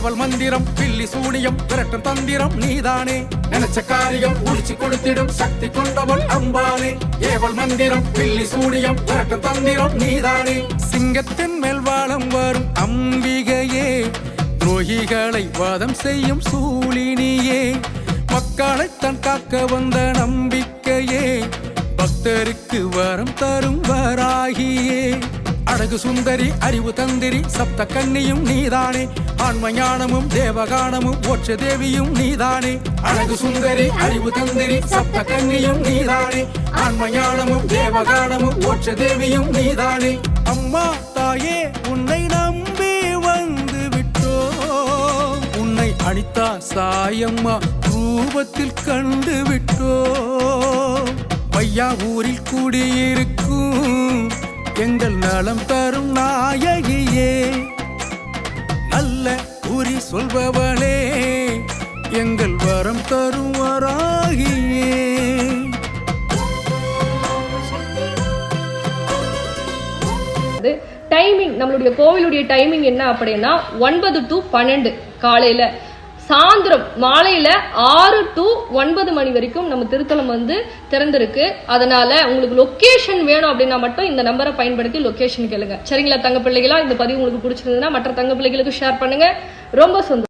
மந்திரம் பில்லி சூனியம் விரட்டும் தந்திரம் நீதானே நினைச்ச காரியம் முடிச்சு கொடுத்திடும் சக்தி கொண்டவள் அம்பானே ஏவல் மந்திரம் பில்லி சூனியம் விரட்டும் தந்திரம் நீதானே சிங்கத்தின் மேல் வாழம் வரும் அம்பிகையே துரோகிகளை வாதம் செய்யும் சூழினியே மக்களை தன் காக்க வந்த நம்பிக்கையே பக்தருக்கு வரம் தரும் வராகியே அழகு சுந்தரி அறிவு தந்திரி சப்த கன்னியும் நீதானே ஆன்ம ஞானமும் தேவகானமும் மோட்ச தேவியும் நீதானே அழகு சுந்தரி அறிவு தந்திரி சப்த கன்னியும் நீதானே ஆன்ம ஞானமும் தேவகானமும் மோட்ச தேவியும் நீதானே அம்மா தாயே உன்னை நம்பி வந்து விட்டோ உன்னை அனிதா சாயம்மா ரூபத்தில் கண்டு விட்டோ வையாவூரில் கூடியிருக்கும் எங்கள் நலம் தரும் நாயகியே நல்ல குறி சொல்பவளே எங்கள் வரம் தரும் வராகியே டைமிங் நம்மளுடைய கோவிலுடைய டைமிங் என்ன அப்படின்னா 9 to 12 காலையில, சாயந்தரம் மாலையில 6 to 9 மணி வரைக்கும் நம்ம திருத்தலம் வந்து திறந்திருக்கு. அதனால உங்களுக்கு லொக்கேஷன் வேணும் அப்படின்னா மட்டும் இந்த நம்பரை பயன்படுத்தி லொக்கேஷன் கேளுங்க. சரிங்களா தங்க பிள்ளைகளா? இந்த பதிவு உங்களுக்கு பிடிச்சிருந்ததுன்னா மற்ற தங்க பிள்ளைகளுக்கு ஷேர் பண்ணுங்க. ரொம்ப சந்தோஷம்.